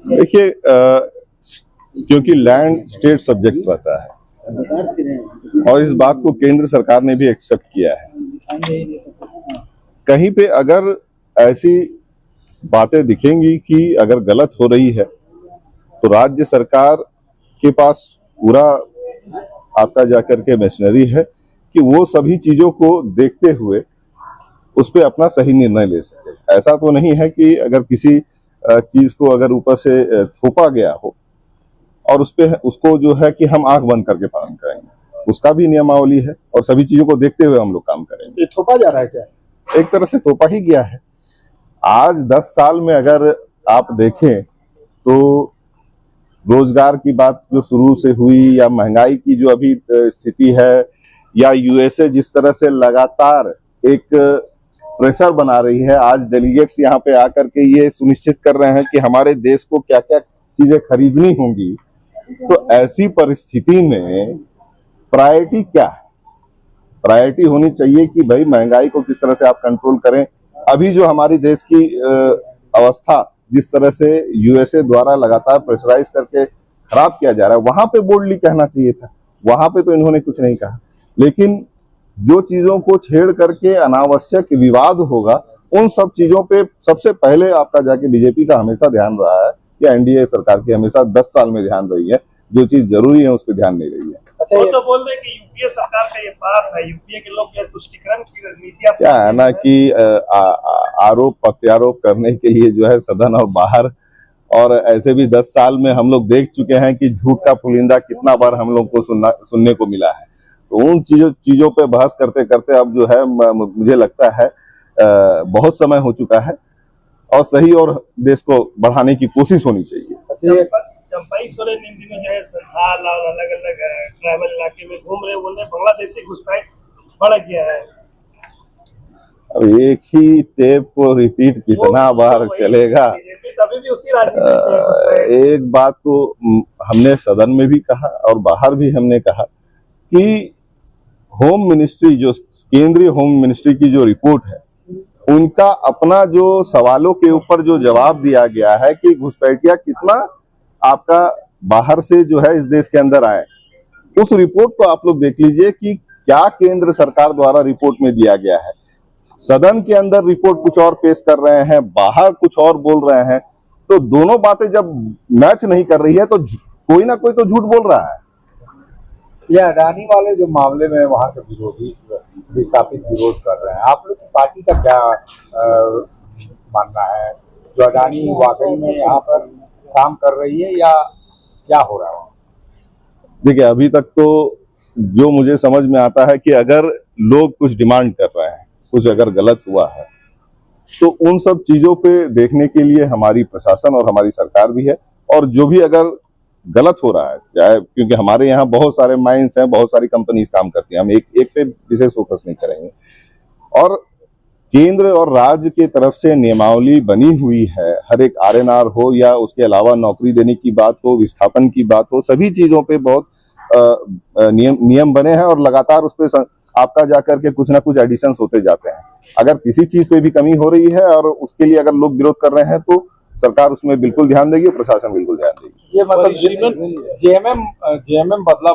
देखिए, क्योंकि land state subject रहता है और इस बात को केंद्र सरकार ने भी एक्सेप्ट किया है। कहीं पे अगर ऐसी बातें दिखेंगी कि अगर गलत हो रही है तो राज्य सरकार के पास पूरा आपका जाकर के मशीनरी है कि वो सभी चीजों को देखते हुए उस पर अपना सही निर्णय ले सके। ऐसा तो नहीं है कि अगर किसी चीज को अगर ऊपर से थोपा गया हो और उसको जो है कि हम आंख बंद करके पालन करेंगे, उसका भी नियमावली है और सभी चीजों को देखते हुए हम लोग काम करेंगे। ये थोपा जा रहा है क्या? एक तरह से थोपा ही गया है। आज 10 साल में अगर आप देखें तो रोजगार की बात जो शुरू से हुई या महंगाई की जो अभी स्थिति है या यूएसए जिस तरह से लगातार एक प्रेशर बना रही है, आज डेलीगेट्स यहाँ पे आकर के ये सुनिश्चित कर रहे हैं कि हमारे देश को क्या क्या चीजें खरीदनी होंगी, तो ऐसी परिस्थिति में प्रायोरिटी क्या है? प्रायोरिटी होनी चाहिए कि भाई महंगाई को किस तरह से आप कंट्रोल करें। अभी जो हमारी देश की अवस्था जिस तरह से यूएसए द्वारा लगातार प्रेशराइज करके खराब किया जा रहा है, वहां पे बोल्डली कहना चाहिए था। वहां पे तो इन्होंने कुछ नहीं कहा, लेकिन जो चीजों को छेड़ करके अनावश्यक विवाद होगा उन सब चीजों पे सबसे पहले आपका जाके बीजेपी का हमेशा ध्यान रहा है या एनडीए सरकार की हमेशा 10 साल में ध्यान रही है। जो चीज जरूरी है उस पर ध्यान नहीं रही है। अच्छा, वो तो बोल रहे कि यूपीए सरकार का ये पास है, यूपीए के लोग तुष्टीकरण की रणनीति क्या है ना कि आरोप प्रत्यारोप करने के लिए जो है सदन और बाहर, और ऐसे भी 10 साल में हम लोग देख चुके हैं कि झूठ का पुलिंदा कितना बार हम लोग को सुनने को मिला है। तो उन चीजों पे बहस करते करते अब जो है मुझे लगता है बहुत समय हो चुका है और सही और देश को बढ़ाने की कोशिश होनी चाहिए। चंपाई सोरेन इन दिनों जो है संथाल और अलग अलग ट्रैवल इलाके में घूम रहे, बोल रहे बांग्लादेशी घुसपैठ बढ़ गया है। अब एक ही टेप को रिपीट कितना बार चलेगा? अभी भी उसी राजनीति। एक बात तो हमने सदन में भी कहा और बाहर भी हमने कहा कि होम मिनिस्ट्री, जो केंद्रीय होम मिनिस्ट्री की जो रिपोर्ट है, उनका अपना जो सवालों के ऊपर जो जवाब दिया गया है कि घुसपैठिया कितना आपका बाहर से जो है इस देश के अंदर आए, उस रिपोर्ट को आप लोग देख लीजिए कि क्या केंद्र सरकार द्वारा रिपोर्ट में दिया गया है। सदन के अंदर रिपोर्ट कुछ और पेश कर रहे हैं, बाहर कुछ और बोल रहे हैं, तो दोनों बातें जब मैच नहीं कर रही है तो कोई ना कोई तो झूठ बोल रहा है। ये अडानी वाले जो मामले में वहां से विरोधी विस्थापित विरोध कर रहे हैं, आप लोग की पार्टी का क्या मानना है? जो अडानी वाकई में यहाँ पर काम कर रही है या क्या हो रहा है? देखिए, अभी तक तो जो मुझे समझ में आता है कि अगर लोग कुछ डिमांड कर रहे हैं, कुछ अगर गलत हुआ है, तो उन सब चीजों पे देखने के लिए हमारी प्रशासन और हमारी सरकार भी है। और जो भी अगर गलत हो रहा है, चाहे, क्योंकि हमारे यहाँ बहुत सारे माइंस हैं, बहुत सारी कंपनीज काम करती हैं, हम एक पे विशेष फोकस नहीं करेंगे। और केंद्र और राज्य के तरफ से नियमावली बनी हुई है, हर एक आरएनआर हो या उसके अलावा नौकरी देने की बात हो, विस्थापन की बात हो, सभी चीजों पे बहुत नियम बने हैं और लगातार उस पर आपका जाकर के कुछ ना कुछ एडिशंस होते जाते हैं। अगर किसी चीज पे भी कमी हो रही है और उसके लिए अगर लोग विरोध कर रहे हैं तो सरकार उसमें बिल्कुल ध्यान देगी, प्रशासन बिल्कुल ध्यान देगी। ये मतलब जेएमएम बदला